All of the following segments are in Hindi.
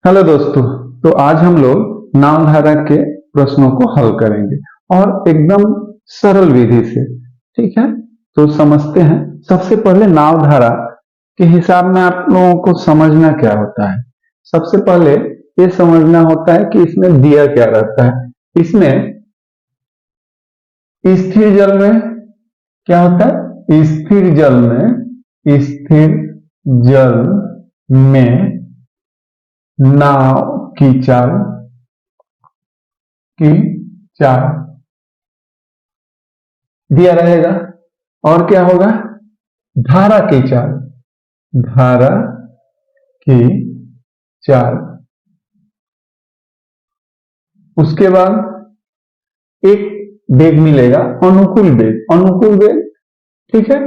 हेलो दोस्तों। तो आज हम लोग नामधारा के प्रश्नों को हल करेंगे और एकदम सरल विधि से। ठीक है, तो समझते हैं। सबसे पहले नामधारा के हिसाब में आप लोगों को समझना क्या होता है। सबसे पहले ये समझना होता है कि इसमें दिया क्या रहता है। इसमें स्थिर जल में क्या होता है, स्थिर जल में नाव की चाल दिया रहेगा। और क्या होगा, धारा की चाल। उसके बाद एक वेग मिलेगा, अनुकूल वेग। ठीक है,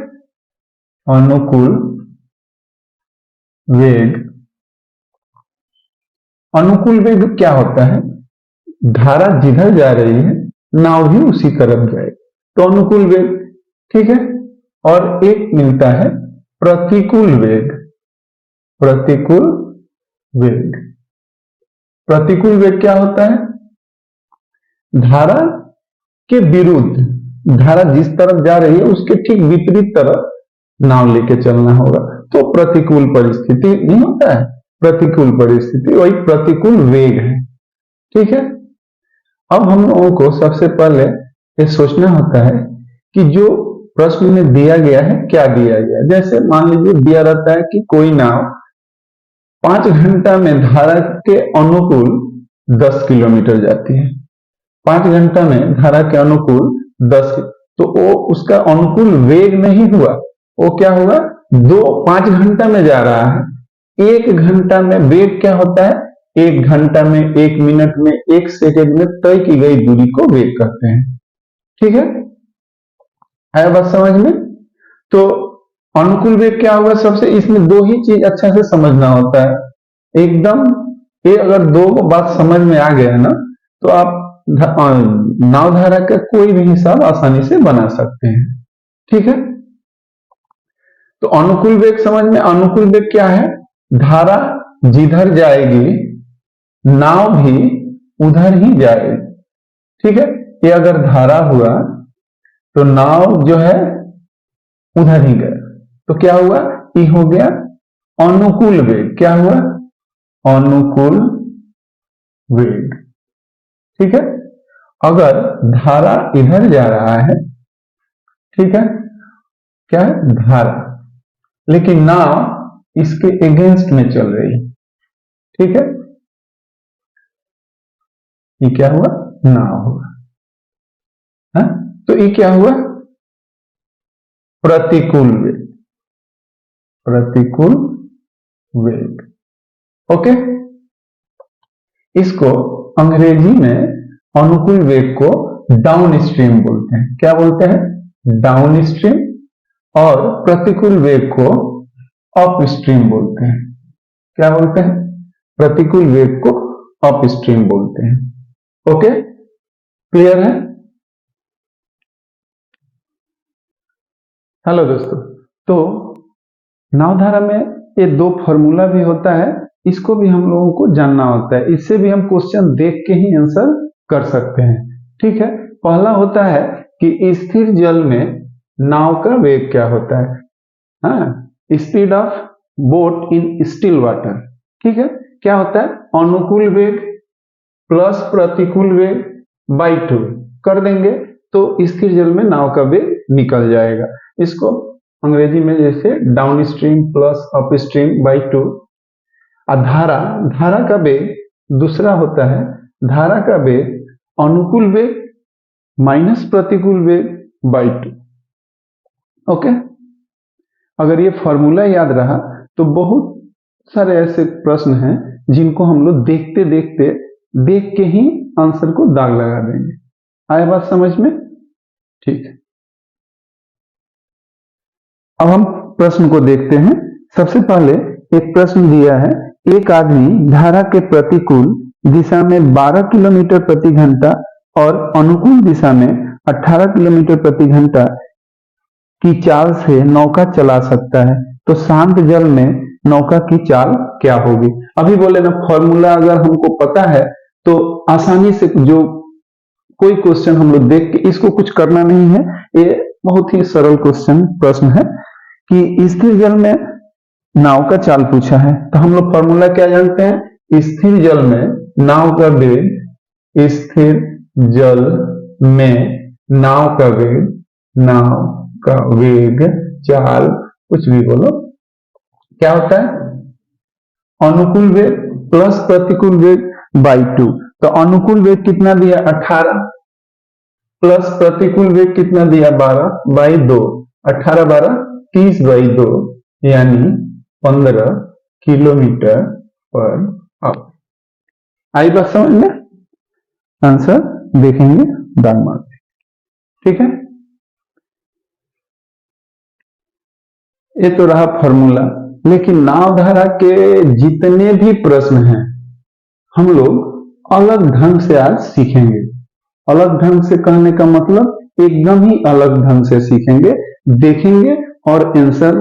अनुकूल वेग क्या होता है, धारा जिधर जा रही है नाव भी उसी तरफ जाएगी, तो अनुकूल वेग। ठीक है, और एक मिलता है प्रतिकूल वेग। प्रतिकूल वेग क्या होता है, धारा के विरुद्ध, धारा जिस तरफ जा रही है उसके ठीक विपरीत तरफ नाव लेके चलना होगा, तो प्रतिकूल परिस्थिति नहीं होता है, प्रतिकूल परिस्थिति वही प्रतिकूल वेग है। ठीक है, अब हम लोगों को सबसे पहले ये सोचना होता है कि जो प्रश्न में दिया गया है क्या दिया गया है। जैसे मान लीजिए दिया रहता है कि कोई नाव 5 घंटा में धारा के अनुकूल 10 किलोमीटर जाती है। 5 घंटा में धारा के अनुकूल 10, तो वो उसका अनुकूल वेग नहीं हुआ, वो क्या हुआ, 5 घंटा में जा रहा है। 1 घंटा में वेग क्या होता है, 1 घंटा में, 1 मिनट में, 1 सेकंड में तय की गई दूरी को वेग कहते हैं। ठीक है, आया बात समझ में। तो अनुकूल वेग क्या होगा, सबसे इसमें 2 ही चीज अच्छा से समझना होता है एकदम। ये अगर 2 बात समझ में आ गया ना, तो आप नावधारा का कोई भी हिसाब आसानी से बना सकते हैं। ठीक है, तो अनुकूल वेग समझ में, अनुकूल वेग क्या है, धारा जिधर जाएगी नाव भी उधर ही जाएगी। ठीक है, ये अगर धारा हुआ तो नाव जो है उधर ही गया, तो क्या हुआ, ये हो गया अनुकूल वेग। क्या हुआ, अनुकूल वेग। ठीक है, अगर धारा इधर जा रहा है, ठीक है, क्या है, धारा, लेकिन नाव इसके अगेंस्ट में चल रही है। ठीक है, ये क्या हुआ, नाव हुआ। है? तो ये क्या हुआ, प्रतिकूल वेग। ओके, इसको अंग्रेजी में अनुकूल वेग को डाउन स्ट्रीम बोलते हैं। क्या बोलते हैं, डाउन स्ट्रीम। और प्रतिकूल वेग को अप स्ट्रीम बोलते हैं। क्या बोलते हैं, प्रतिकूल वेग को अप स्ट्रीम बोलते हैं। ओके, क्लियर है। हेलो दोस्तों, तो नावधारा में ये 2 फॉर्मूला भी होता है, इसको भी हम लोगों को जानना होता है। इससे भी हम क्वेश्चन देख के ही आंसर कर सकते हैं। ठीक है, पहला होता है कि स्थिर जल में नाव का वेग क्या होता है, हाँ, speed of boat in still water. ठीक है, क्या होता है, अनुकूल वेग प्लस प्रतिकूल वेग बाई 2 कर देंगे तो स्थिर जल में नाव का वेग निकल जाएगा। इसको अंग्रेजी में जैसे down stream plus up stream by 2। और धारा का वेग दूसरा होता है, धारा का वेग अनुकूल वेग माइनस प्रतिकूल वेग बाई 2। ओके, अगर ये फॉर्मूला याद रहा तो बहुत सारे ऐसे प्रश्न हैं जिनको हम लोग देख के ही आंसर को दाग लगा देंगे। आया बात समझ में, ठीक है। अब हम प्रश्न को देखते हैं। सबसे पहले एक प्रश्न दिया है, एक आदमी धारा के प्रतिकूल दिशा में 12 किलोमीटर प्रति घंटा और अनुकूल दिशा में 18 किलोमीटर प्रति घंटा की चाल से नौका चला सकता है, तो शांत जल में नौका की चाल क्या होगी। अभी बोले ना फॉर्मूला अगर हमको पता है तो आसानी से जो कोई क्वेश्चन हम लोग देख के, इसको कुछ करना नहीं है, ये बहुत ही सरल प्रश्न है कि स्थिर जल में नाव का चाल पूछा है तो हम लोग फॉर्मूला क्या जानते हैं, स्थिर जल में नाव का वेग, स्थिर जल में नाव का वेग चाल कुछ भी बोलो क्या होता है, अनुकूल वेग प्लस प्रतिकूल वेग बाई 2। तो अनुकूल वेग कितना दिया 18 प्लस प्रतिकूल वेग कितना दिया 12 बाई 2, 18 12 30 बाई 2 यानी 15 किलोमीटर पर आवर। आई बात समझ में, आंसर देखेंगे दाग मार, ठीक है। ये तो रहा फॉर्मूला, लेकिन नाव धारा के जितने भी प्रश्न हैं हम लोग अलग ढंग से आज सीखेंगे। अलग ढंग से कहने का मतलब एकदम ही अलग ढंग से सीखेंगे, देखेंगे और आंसर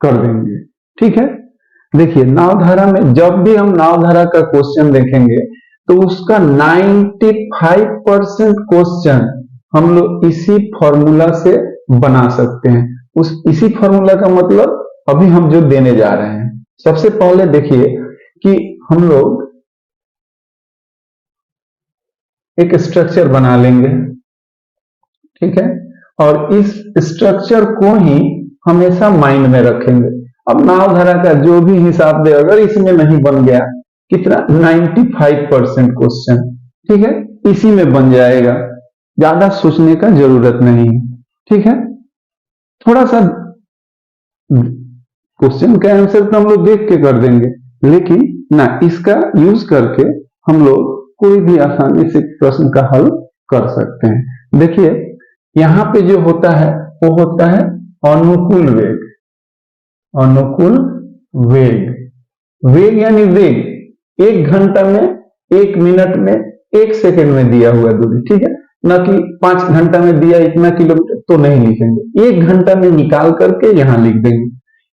कर देंगे, ठीक है। देखिए नावधारा में जब भी हम नावधारा का क्वेश्चन देखेंगे तो उसका 95% क्वेश्चन हम लोग इसी फॉर्मूला से बना सकते हैं। इसी फॉर्मूला का मतलब अभी हम जो देने जा रहे हैं, सबसे पहले देखिए कि हम लोग एक स्ट्रक्चर बना लेंगे, ठीक है, और इस स्ट्रक्चर को ही हमेशा माइंड में रखेंगे। अब नावधारा का जो भी हिसाब दे अगर इसमें नहीं बन गया, कितना 95% क्वेश्चन, ठीक है, इसी में बन जाएगा, ज्यादा सोचने का जरूरत नहीं, ठीक है। थोड़ा सा क्वेश्चन का आंसर तो हम लोग देख के कर देंगे, लेकिन ना इसका यूज करके हम लोग कोई भी आसानी से प्रश्न का हल कर सकते हैं। देखिए यहां पे जो होता है वो होता है अनुकूल वेग। अनुकूल वेग, वेग यानी वेग 1 घंटा में, 1 मिनट में, 1 सेकंड में दिया हुआ दूरी, ठीक है, ना कि 5 घंटा में दिया इतना किलोमीटर तो नहीं लिखेंगे, 1 घंटा में निकाल करके यहां लिख देंगे।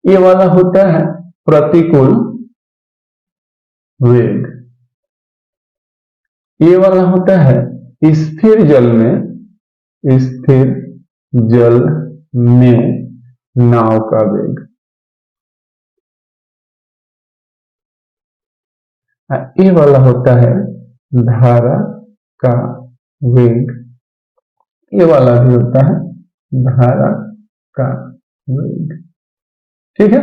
ये वाला होता है प्रतिकूल वेग, ये वाला होता है स्थिर जल में नाव का वेग। ये वाला होता है धारा का वेग, ये वाला भी होता है धारा का वेग, ठीक है।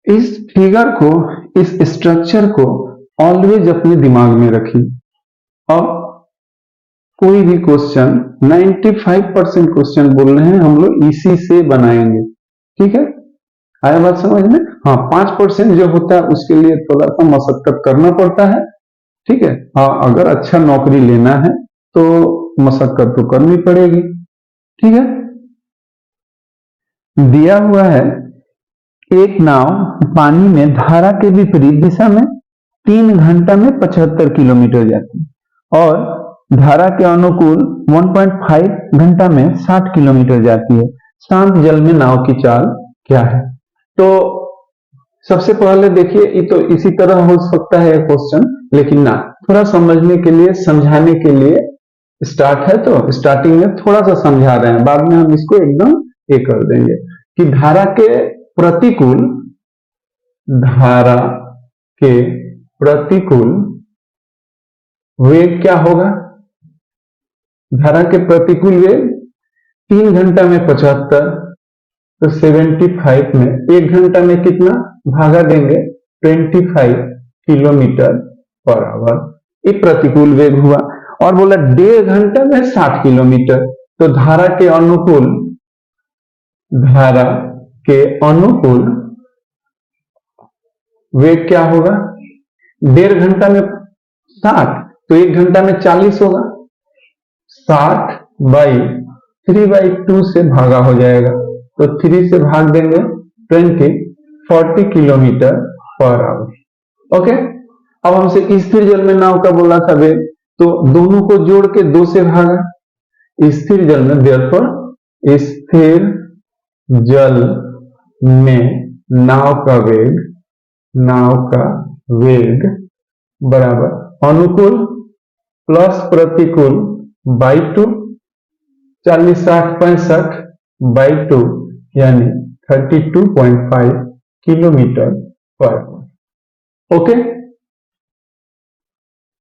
इस फिगर को, इस स्ट्रक्चर को ऑलवेज अपने दिमाग में रखिए। अब कोई भी क्वेश्चन 95% क्वेश्चन बोल रहे हैं हम लोग इसी से बनाएंगे, ठीक है। आया बात समझ में। हाँ 5% जो होता है उसके लिए थोड़ा सा मशक्कत करना पड़ता है, ठीक है। हाँ अगर अच्छा नौकरी लेना है तो मशक्कत तो करनी पड़ेगी, ठीक है। दिया हुआ है एक नाव पानी में धारा के विपरीत दिशा में 3 घंटा में 75 किलोमीटर जाती है और धारा के अनुकूल 1.5 घंटा में 60 किलोमीटर जाती है। शांत जल में नाव की चाल क्या है। तो सबसे पहले देखिए ये तो इसी तरह हो सकता है क्वेश्चन, लेकिन ना थोड़ा समझने के लिए, समझाने के लिए स्टार्ट है तो स्टार्टिंग में थोड़ा सा समझा रहे हैं, बाद में हम इसको एकदम ये कर देंगे कि धारा के प्रतिकूल वेग क्या होगा। धारा के प्रतिकूल वेग 3 घंटा में 75 तो 75 में 1 घंटा में कितना भागा देंगे 25 किलोमीटर पर आवर, ये प्रतिकूल वेग हुआ। और बोला 1.5 घंटा में 60 किलोमीटर, तो धारा के अनुकूल वेग क्या होगा, 1.5 घंटा में 60 तो 1 घंटा में 40 होगा, 60 बाई 3/2 से भागा हो जाएगा, तो 3 से भाग देंगे 40 किलोमीटर पर आवर। ओके, अब हमसे स्थिर जल में नाव का बोला था वेग, तो दोनों को जोड़ के 2 से भागा। स्थिर जल में, देयरफॉर स्थिर जल में नाव का वेग बराबर अनुकूल प्लस प्रतिकूल बाई 2, 40, 60, 65 बाई 2 यानी 32.5 किलोमीटर पर आवर। ओके,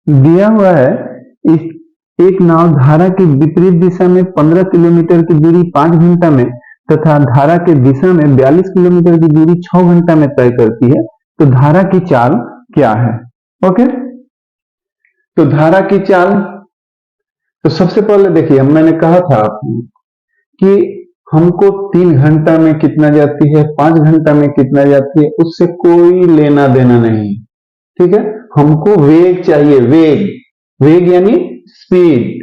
दिया हुआ है इस एक नाव धारा की विपरीत दिशा में 15 किलोमीटर की दूरी 5 घंटा में तथा धारा के दिशा में 42 किलोमीटर की दूरी 6 घंटा में तय करती है, तो धारा की चाल क्या है? ओके, तो धारा की चाल, तो सबसे पहले देखिए, मैंने कहा था आपको कि हमको 3 घंटा में कितना जाती है, 5 घंटा में कितना जाती है, उससे कोई लेना देना नहीं। ठीक है, हमको वेग चाहिए, वेग यानी स्पीड,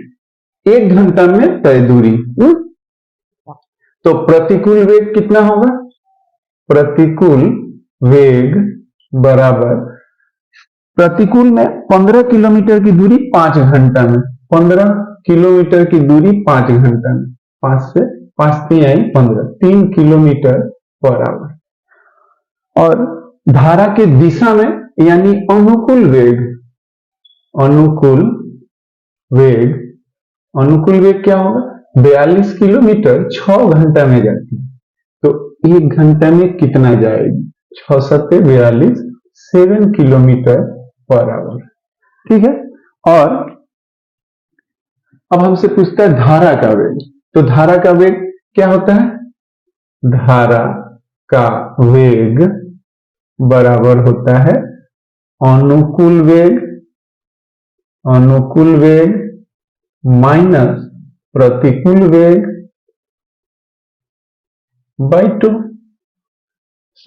1 घंटा में तय दूरी। तो प्रतिकूल वेग कितना होगा? प्रतिकूल वेग बराबर, प्रतिकूल में 15 किलोमीटर की दूरी 5 घंटा में, 15 किलोमीटर की दूरी 5 घंटा में, 5 से 5 3 आई 15, 3 किलोमीटर पर आवर। और धारा के दिशा में यानी अनुकूल वेग क्या होगा? 42 किलोमीटर 6 घंटा में जाती है, तो 1 घंटा में कितना जाएगी? 6 7 42, 7 किलोमीटर पर आवर। ठीक है, और अब हमसे पूछता है धारा का वेग, तो धारा का वेग क्या होता है? धारा का वेग बराबर होता है अनुकूल वेग माइनस प्रतिकूल वेग बाई 2।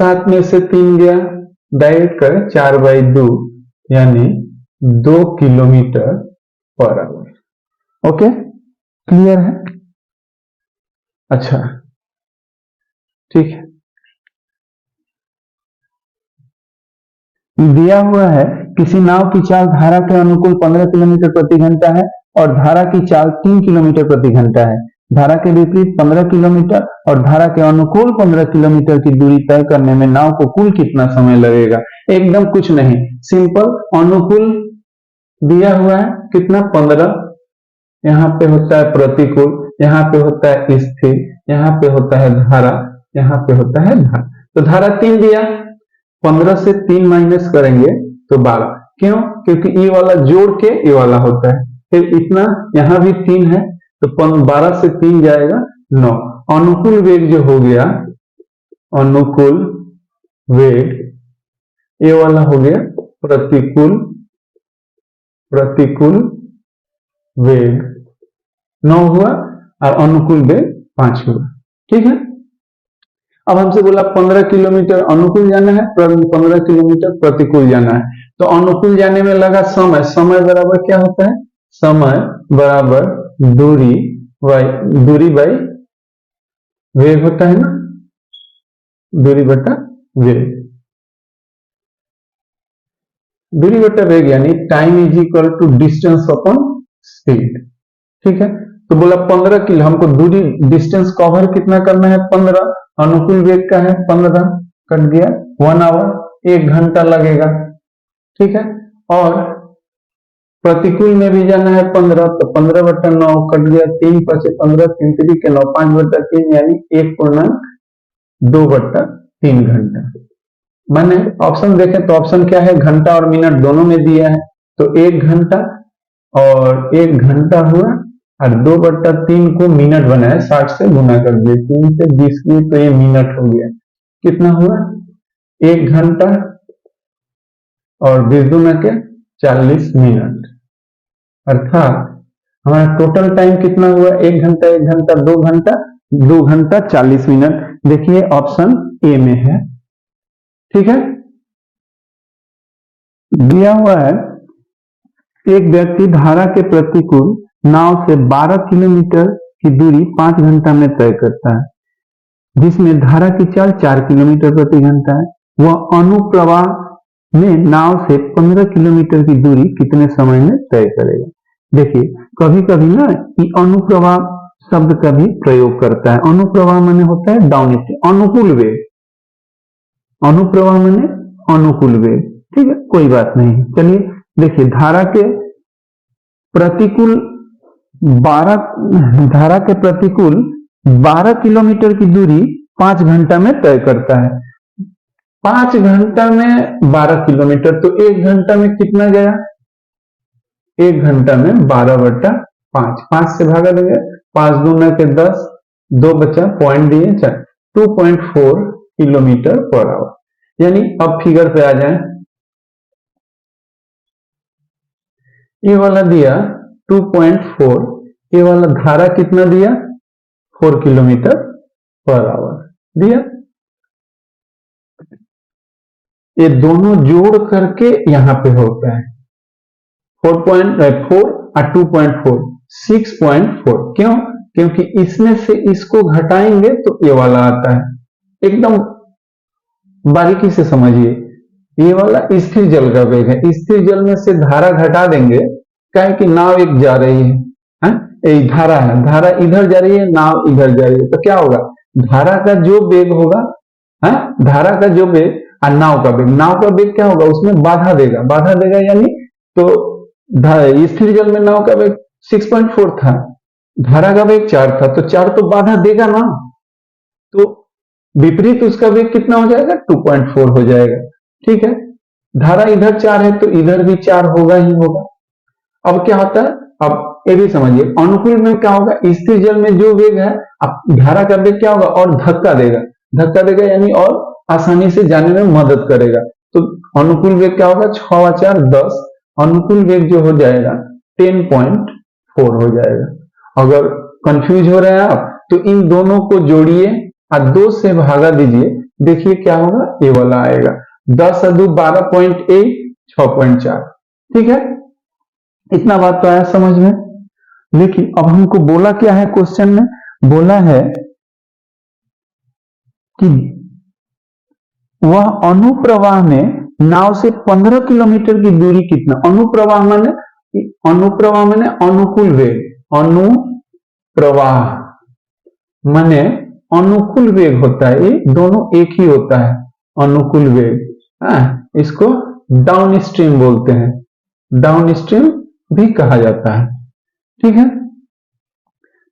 7 में से 3 गया, डायरेक्ट करें, 4 बाई 2 यानी 2 kilometre per hour. Okay, clear है? अच्छा, ठीक है। दिया हुआ है किसी नाव की चाल धारा के अनुकूल 15 किलोमीटर प्रति घंटा है और धारा की चाल 3 किलोमीटर प्रति घंटा है। धारा के विपरीत 15 किलोमीटर और धारा के अनुकूल 15 किलोमीटर की दूरी तय करने में नाव को कुल कितना समय लगेगा? एकदम कुछ नहीं, सिंपल। अनुकूल दिया हुआ है कितना? 15, यहाँ पे होता है प्रतिकूल, यहाँ पे होता है स्थिर, यहाँ पे होता है धारा, यहाँ पे होता है धारा। तो धारा 3 दिया, 15 से 3 माइनस करेंगे तो 12। क्यों? क्योंकि ये वाला जोड़ के ये वाला होता है, फिर इतना यहाँ भी 3 है, तो 12 से 3 जाएगा 9। अनुकूल वेग जो हो गया, अनुकूल वेग, ये वाला हो गया प्रतिकूल वेग 9 हुआ और अनुकूल वेग 5 हुआ। ठीक है, अब हमसे बोला 15 किलोमीटर अनुकूल जाना है, 15 किलोमीटर प्रतिकूल जाना है, तो अनुकूल जाने में लगा समय बराबर क्या होता है? समय बराबर दूरी बाई वेग होता है ना, दूरी बटा वेग। दूरी बटा वेग यानी time is equal to distance upon speed. ठीक है, तो बोला 15 किलो, हमको दूरी डिस्टेंस कवर कितना करना है? 15, अनुकूल वेग का है 15, कट गया 1 आवर, 1 घंटा लगेगा। ठीक है, और प्रतिकूल में भी जाना है 15, तो 15 बटा 9 कट गया, 3 5 15, 3 3 के 9, 5 बटा 3 यानी 1.2 बटा 3 घंटा। मैंने ऑप्शन देखें तो ऑप्शन क्या है? घंटा और मिनट दोनों में दिया है, तो 1 घंटा और 1 घंटा हुआ और 2 बटा 3 को मिनट बनाया, 60 से गुना कर दिए, 3 से 20 किए तो ये मिनट हो गया। कितना हुआ? 1 घंटा और 20 दूना के 40 मिनट, अर्थात हमारा टोटल टाइम कितना हुआ? 1 घंटा 1 घंटा 2 घंटा 2 घंटा 40 मिनट। देखिए ऑप्शन ए में है। ठीक है, दिया हुआ है एक व्यक्ति धारा के प्रतिकूल नाव से 12 किलोमीटर की दूरी 5 घंटा में तय करता है, जिसमें धारा की चाल 4 किलोमीटर प्रति घंटा है। वह अनुप्रवाह में नाव से 15 किलोमीटर की दूरी कितने समय में तय करेगा? देखिए कभी कभी ना ये अनुप्रवाह शब्द का भी प्रयोग करता है। अनुप्रवाह माने होता है डाउन स्ट्रीम, अनुकूल वेग। अनुप्रवाह माने अनुकूल वेग, ठीक है, कोई बात नहीं। चलिए देखिए, धारा के प्रतिकूल 12 किलोमीटर की दूरी 5 घंटा में तय करता है। 5 घंटा में 12 किलोमीटर, तो 1 घंटा में कितना गया? 1 घंटा में 12/5, 5 से भागा देंगे, 5 दूना के 10, 2 बचा, पॉइंट दिए 4, 2.4 किलोमीटर पर आवर। यानी अब फिगर पे आ जाए, ये वाला दिया 2.4, ये वाला धारा कितना दिया? 4 किलोमीटर पर आवर दिया। ये दोनों जोड़ करके यहां पे होता है 4.4 और 2.4, 6.4। क्यों? क्योंकि इसमें से इसको घटाएंगे तो ये वाला आता है। एकदम बारीकी से समझिए, ये वाला स्थिर जल का वेग है। स्थिर जल में से धारा घटा देंगे, क्या कि नाव एक जा रही है, धारा है, धारा इधर जा रही है, नाव इधर जा रही है, तो क्या होगा? धारा का जो वेग होगा, धारा का जो वेग और नाव का वेग क्या होगा? उसमें बाधा देगा यानी, तो स्थिर जल में नाव का वेग 6.4 था, धारा का वेग 4 था, तो 4 तो बाधा देगा ना, तो विपरीत उसका वेग कितना हो जाएगा? 2.4 हो जाएगा। ठीक है, धारा इधर 4 है तो इधर भी 4 होगा ही होगा। अब क्या होता है? अब ये भी समझिए, अनुकूल में क्या होगा? स्थिर जल में जो वेग है, अब धारा का वेग क्या होगा? और धक्का देगा यानी और आसानी से जाने में मदद करेगा। तो अनुकूल वेग क्या होगा? 6 और 4 10, अनुकूल वेग जो हो जाएगा 10.4 हो जाएगा। अगर कंफ्यूज हो रहे हैं आप तो इन दोनों को जोड़िए और 2 से भागा दीजिए, देखिए क्या होगा? ये वाला आएगा 10 और 2 12.8, 6.4। ठीक है, इतना बात तो आया समझ में। लेकिन अब हमको बोला क्या है क्वेश्चन में? बोला है कि वह अनुप्रवाह में नाव से 15 किलोमीटर की दूरी कितना? अनुप्रवाह माने अनुकूल वेग, अनुप्रवाह माने अनुकूल वेग होता है, ये दोनों एक ही होता है, अनुकूल वेग। इसको डाउन स्ट्रीम बोलते हैं, डाउन स्ट्रीम भी कहा जाता है। ठीक है,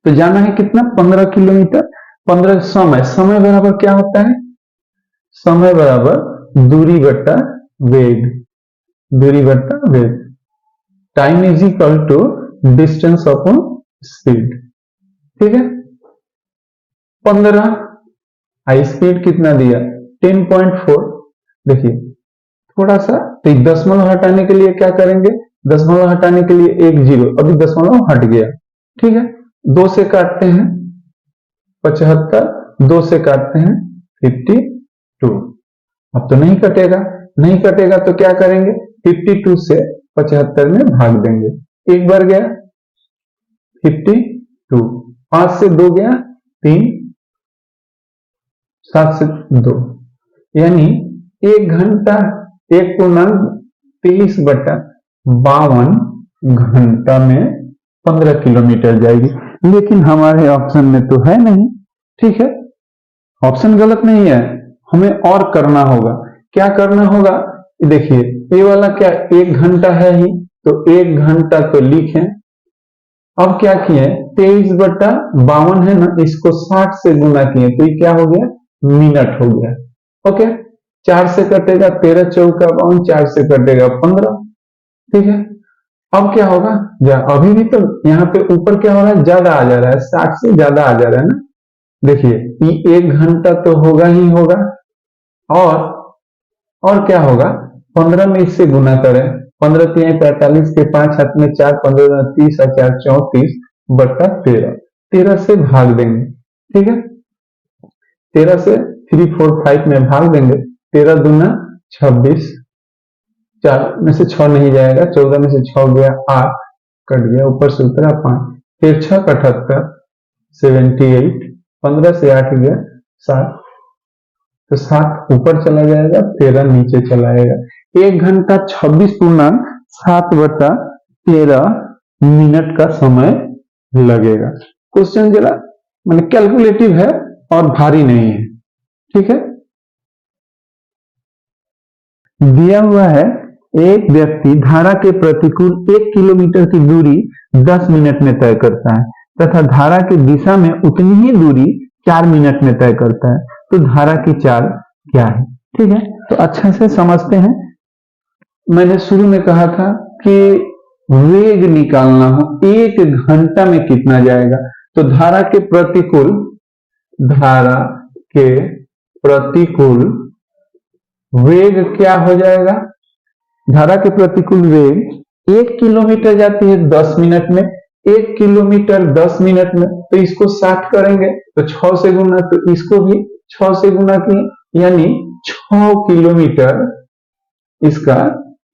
तो जाना है कितना? 15 किलोमीटर। 15 समय बराबर क्या होता है? समय बराबर दूरी बट्टा वेग, time is equal to distance upon speed. ठीक है, 15 स्पीड कितना दिया? 10.4। देखिए थोड़ा सा, तो दशमलव हटाने के लिए क्या करेंगे? दशमलव हटाने के लिए 1 0, अभी दशमलव हट गया। ठीक है, 2 से काटते हैं 75, 2 से काटते हैं 52। अब तो नहीं कटेगा तो क्या करेंगे? 52 से 75 में भाग देंगे, एक बार गया 52, 5 से 2 गया 3, 7 से 2, यानी 1 घंटा 1.23/52 घंटा में 15 किलोमीटर जाएगी। लेकिन हमारे ऑप्शन में तो है नहीं। ठीक है, ऑप्शन गलत नहीं है, हमें और करना होगा। क्या करना होगा? देखिए ये वाला क्या 1 घंटा है ही, तो 1 घंटा तो लिखें। अब क्या किए? 23/52 है ना, इसको 60 से गुना किए तो ये क्या हो गया? मिनट हो गया। ओके, 4 से कटेगा 13 चौका 52, 4 से कटेगा 15। ठीक है, अब क्या होगा? अभी भी तो यहाँ पे ऊपर क्या हो रहा है? ज्यादा आ जा रहा है, 60 से ज्यादा आ जा रहा है ना। देखिए ये 1 घंटा तो होगा ही होगा, और क्या होगा? 15 में इससे गुना करें, 15 3 45 के 5 हाथ में 4, 15 30 और 4 34/13, 13 से भाग देंगे। ठीक है, 13 से 3 4 5 में भाग देंगे, 13 दूना 26, 4 में से 6 नहीं जाएगा, 14 में से 6 गया 8, कट गया, ऊपर से उतरा 5, फिर 6 78 78, 15 से 8 गया 7, तो 7 ऊपर चला जाएगा, 13 नीचे चला आएगा। 1 घंटा 26.7/13 मिनट का समय लगेगा। क्वेश्चन जरा कैलकुलेटिव है और भारी नहीं है। ठीक है, दिया हुआ है एक व्यक्ति धारा के प्रतिकूल 1 किलोमीटर की दूरी 10 मिनट में तय करता है तथा धारा की दिशा में उतनी ही दूरी 4 मिनट में तय करता है, तो धारा की चाल क्या है? ठीक है, तो अच्छा से समझते हैं। मैंने शुरू में कहा था कि वेग निकालना हो 1 घंटा में कितना जाएगा, तो धारा के प्रतिकूल वेग क्या हो जाएगा? धारा के प्रतिकूल वेग 1 किलोमीटर जाती है 10 मिनट में, 1 किलोमीटर 10 मिनट में, तो इसको 60 करेंगे तो 6 से गुना, तो इसको भी 6 से गुना किए, यानी 6 किलोमीटर इसका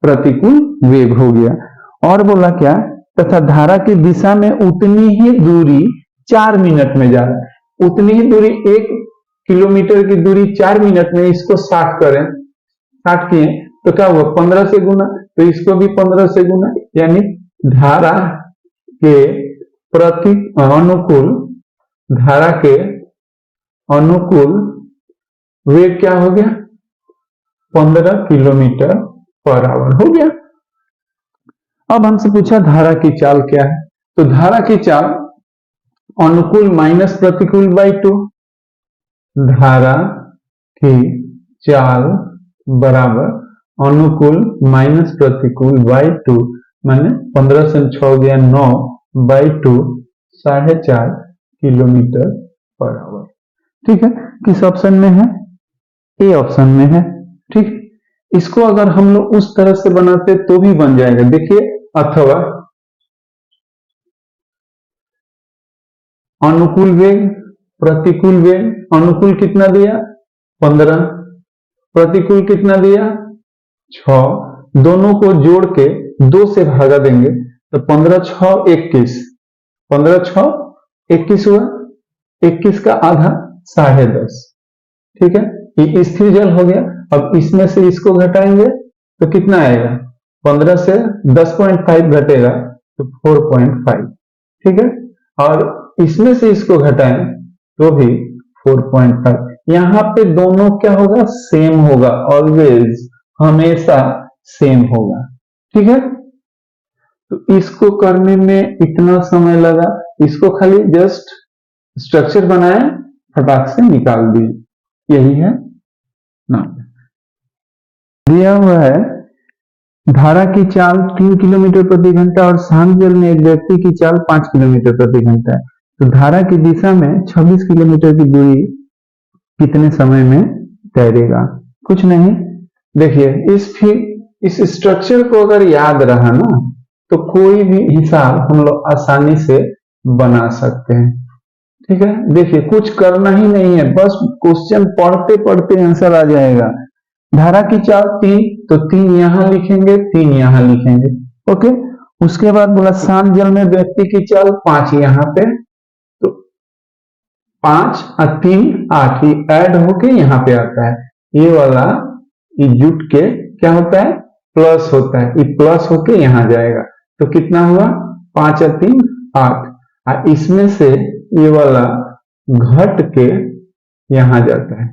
प्रतिकूल वेग हो गया। और बोला क्या? तथा धारा की दिशा में उतनी ही दूरी 4 मिनट में जा रहा है। उतनी ही दूरी 1 किलोमीटर की दूरी 4 मिनट में, इसको 60 करें, 60 किए तो क्या हुआ? 15 से गुना, तो इसको भी 15 से गुना, यानी धारा के अनुकूल वेग क्या हो गया? 15 किलोमीटर पर आवर हो गया। अब हमसे पूछा धारा की चाल क्या है, तो धारा की चाल अनुकूल माइनस प्रतिकूल बाई 2, धारा की चाल बराबर अनुकूल माइनस प्रतिकूल बाई 2, मैंने 15 से 6 गया 9 बाई 2, 4.5 किलोमीटर पर आवर। ठीक है, किस ऑप्शन में है? ए ऑप्शन में है। ठीक, इसको अगर हम लोग उस तरह से बनाते तो भी बन जाएगा, देखिए, अथवा अनुकूल वेग प्रतिकूल वेग, अनुकूल कितना दिया? 15, प्रतिकूल कितना दिया? 6, दोनों को जोड़ के 2 से भागा देंगे तो 15 6 21, 15 6 21 हुआ, 21 का आधा 10.5। ठीक है, ये स्थिर जल हो गया। अब इसमें से इसको घटाएंगे तो कितना आएगा? 15 से 10.5 घटेगा तो 4.5। ठीक है, और इसमें से इसको घटाएं तो भी 4.5। यहां पे दोनों क्या होगा? सेम होगा, ऑलवेज, हमेशा सेम होगा। ठीक है, तो इसको करने में इतना समय लगा, इसको खाली जस्ट स्ट्रक्चर बनाए, फटाक से निकाल दिए, यही है ना। दिया हुआ है धारा की चाल 3 किलोमीटर प्रति घंटा और शांत जल में एक व्यक्ति की चाल 5 किलोमीटर प्रति घंटा है, तो धारा की दिशा में 26 किलोमीटर की दूरी कितने समय में तैरेगा? कुछ नहीं, देखिए, इस स्ट्रक्चर को अगर याद रहा ना तो कोई भी हिसाब हम लोग आसानी से बना सकते हैं। ठीक है, देखिए, कुछ करना ही नहीं है, बस क्वेश्चन पढ़ते पढ़ते आंसर आ जाएगा। धारा की चाल 3, तो 3 यहां लिखेंगे, 3 यहां लिखेंगे। ओके, उसके बाद बोला शांत जल में व्यक्ति की चाल 5 यहां पे, तो 5 और 3 8, ये ऐड होके यहाँ पे आता है, ये वाला ये जुट के क्या होता है? प्लस होता है, ये प्लस होके यहाँ जाएगा, तो कितना हुआ? 5 और 3 8, और इसमें से ये वाला घट के यहां जाता है,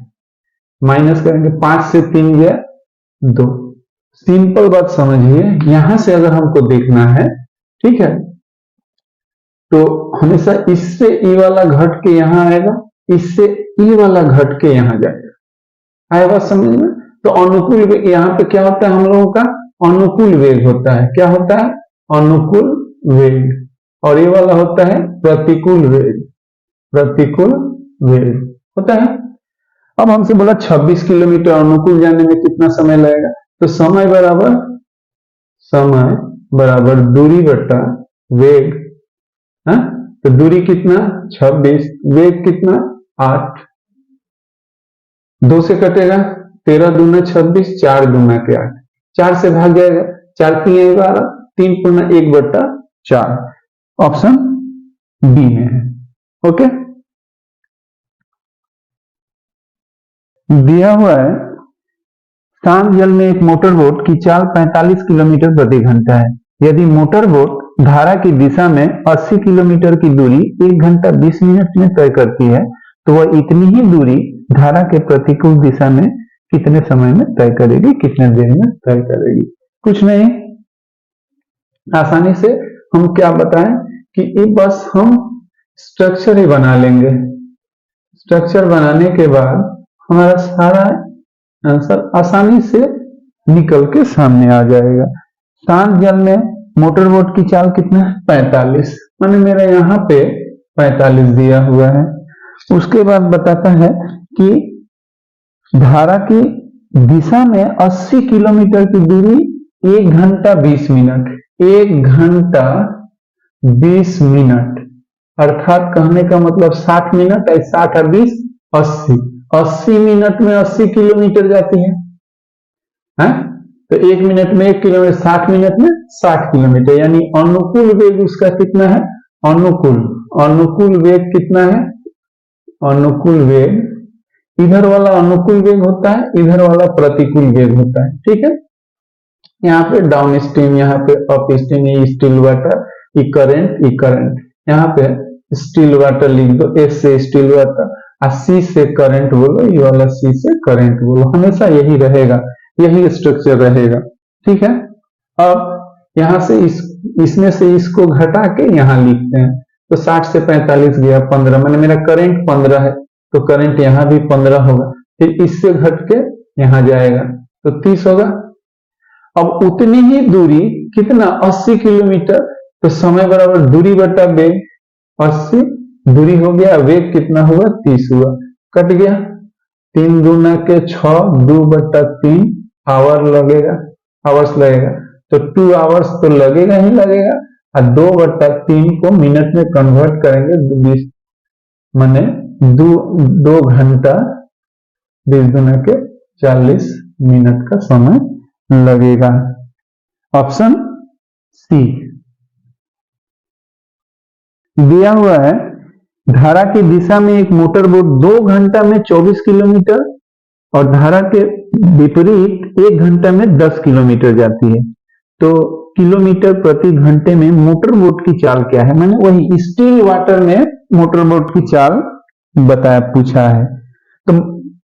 माइनस करेंगे, 5 से 3 गया 2। सिंपल बात समझिए, यहां से अगर हमको देखना है, ठीक है, तो हमेशा इससे ई वाला घट के यहां आएगा, इससे ई वाला घट के यहां जाएगा। आया बात समझ में? तो अनुकूल वेग यहां पे क्या होता है? हम लोगों का अनुकूल वेग होता है। क्या होता है? अनुकूल वेग। और ये वाला होता है प्रतिकूल वेग। प्रतिकूल वेग होता है। अब हमसे बोला 26 किलोमीटर अनुकूल जाने में कितना समय लगेगा, तो समय बराबर दूरी बटा वेग। हाँ, तो दूरी कितना? 26, वेग कितना? 8, 2 से कटेगा, 13 दूना 26, 4 दूना के 8, 4 से भाग जाएगा, 4 3 12, 3 पूर्णा 1/4, ऑप्शन बी में है। ओके, दिया हुआ है शांत जल में एक मोटर बोट की चाल 45 किलोमीटर प्रति घंटा है। यदि मोटर बोट धारा की दिशा में 80 किलोमीटर की दूरी 1 घंटा 20 मिनट में तय करती है, तो वह इतनी ही दूरी धारा के प्रतिकूल दिशा में कितने समय में तय करेगी, कितने देर में तय करेगी। कुछ नहीं, आसानी से हम क्या बताएं कि ये बस हम स्ट्रक्चर ही बना लेंगे। स्ट्रक्चर बनाने के बाद हमारा सारा आंसर आसानी से निकल के सामने आ जाएगा। शांत जल में मोटर बोट की चाल कितना है, 45, मैंने मेरा यहाँ पे 45 दिया हुआ है। उसके बाद बताता है कि धारा की दिशा में 80 किलोमीटर की दूरी 1 घंटा 20 मिनट, 1 घंटा 20 मिनट, अर्थात कहने का मतलब 60 मिनट है, 60 और 20 80, 80 मिनट में 80 किलोमीटर जाती है? तो 1 मिनट में 1 किलोमीटर, 60 मिनट में 60 किलोमीटर, यानी अनुकूल वेग उसका कितना है, अनुकूल वेग कितना है, अनुकूल वेग, इधर वाला अनुकूल वेग होता है, इधर वाला प्रतिकूल वेग होता है। ठीक है, यहाँ पे डाउन स्ट्रीम, यहाँ पे अप स्ट्रीम, ये स्टील वाटर, ये करंट, यहाँ पे स्टील वाटर लिख दो, एस से स्टील वाटर, और सी से करंट बोलो, ये वाला सी से करंट बोलो, हमेशा यही रहेगा, यही स्ट्रक्चर रहेगा। ठीक है, अब यहां से इसमें से इसको घटा के यहां लिखते हैं, तो 60 से 45 गया 15, मैंने मेरा करंट 15 है, तो करंट यहां भी 15 होगा, फिर इससे घट के यहां जाएगा तो 30 होगा। अब उतनी ही दूरी कितना, 80 किलोमीटर, तो समय बराबर दूरी बटा वेग, 80 दूरी हो गया, वेग कितना हुआ, 30 हुआ, कट गया, 3 दूना के 6, 2/3 आवर लगेगा, आवर्स लगेगा, तो 2 आवर्स तो लगेगा ही लगेगा, और 2/3 को मिनट में कन्वर्ट करेंगे, 20 माने 2 घंटा 20 दूना के 40 मिनट का समय लगेगा। ऑप्शन सी दिया हुआ है, धारा की दिशा में एक मोटर बोट 2 घंटा में 24 किलोमीटर और धारा के विपरीत 1 घंटा में 10 किलोमीटर जाती है, तो किलोमीटर प्रति घंटे में मोटर बोट की चाल क्या है, मैंने वही स्टील वाटर में मोटर बोट की चाल बताया, पूछा है। तो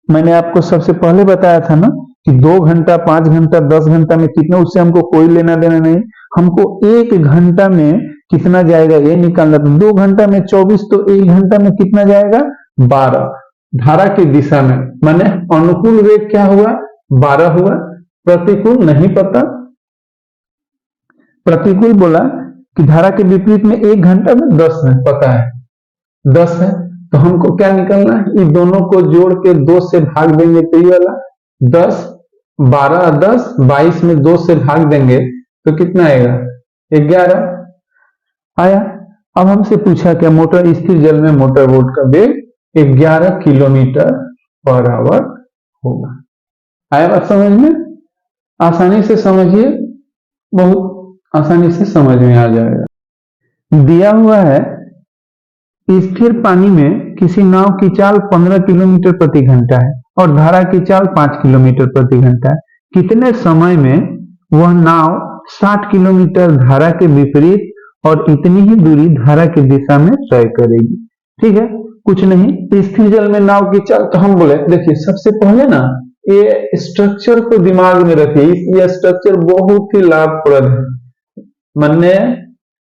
मैंने आपको सबसे पहले बताया था ना कि 2 घंटा, 5 घंटा, 10 घंटा में कितना, उससे हमको कोई लेना देना नहीं, हमको 1 घंटा में कितना जाएगा ये निकालना। 2 घंटा में 24, तो 1 घंटा में कितना जाएगा, 12। धारा की दिशा में माने अनुकूल वेग क्या हुआ, 12 हुआ, प्रतिकूल नहीं पता, प्रतिकूल बोला कि धारा के विपरीत में 1 घंटा में 10 है, पता है 10 है, तो हमको क्या निकालना है, इन दोनों को जोड़ के 2 से भाग देंगे, तो ये वाला 10, 12, 10, 22 में 2 से भाग देंगे तो कितना आएगा, 11 आया। अब हमसे पूछा क्या, मोटर स्थिर जल में मोटर बोट का वेग 11 किलोमीटर पर आवर होगा। आया बात समझ में, आसानी से समझिए, बहुत आसानी से समझ में आ जाएगा। दिया हुआ है, स्थिर पानी में किसी नाव की चाल 15 किलोमीटर प्रति घंटा है और धारा की चाल 5 किलोमीटर प्रति घंटा है, कितने समय में वह नाव 60 किलोमीटर धारा के विपरीत और इतनी ही दूरी धारा की दिशा में तय करेगी। ठीक है, कुछ नहीं, स्थिर जल में नाव की चाल, तो हम बोले देखिए सबसे पहले ना ये स्ट्रक्चर को दिमाग में रखिए, ये स्ट्रक्चर बहुत ही लाभप्रद है, माने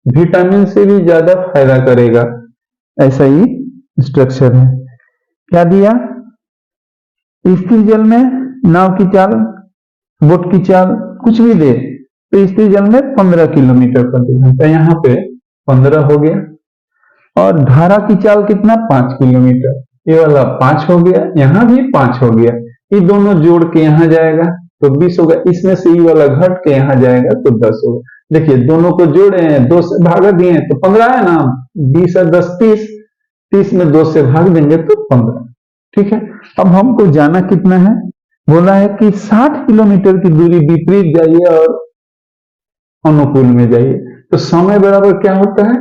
विटामिन से भी ज्यादा फायदा करेगा, ऐसा ही स्ट्रक्चर है। क्या दिया, स्थिर जल में नाव की चाल, बोट की चाल, कुछ भी दे, तो स्थिर जल में 15 किलोमीटर प्रति घंटा, यहाँ पे 15 हो गया, और धारा की चाल कितना, 5 किलोमीटर, ये वाला 5 हो गया, यहाँ भी 5 हो गया, ये दोनों जोड़ के यहाँ जाएगा तो 20 होगा, इसमें से ये वाला घट के यहाँ जाएगा तो 10 होगा। देखिए दोनों को जोड़े हैं, 2 से भागा दिए तो 15 है ना, 20 और 10 30, 30 में 2 से भाग देंगे तो 15। ठीक है, अब हमको जाना कितना है, बोला है कि 60 किलोमीटर की दूरी विपरीत जाइए और अनुकूल में जाइए, तो समय बराबर क्या होता है,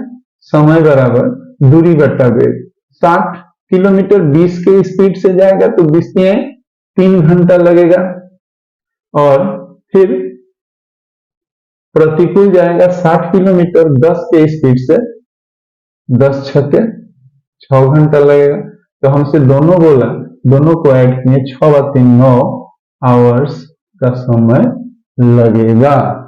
समय बराबर दूरी बटा वेग। 60 किलोमीटर 20 के स्पीड से जाएगा तो 20 में 3 घंटा लगेगा, और फिर प्रतिकूल जाएगा 60 किलोमीटर 10 के स्पीड से, 10 छक्के 6 घंटा लगेगा। तो हमसे दोनों बोला, दोनों को ऐड किए, 6 × 3 9, आवर्स का समय लगेगा।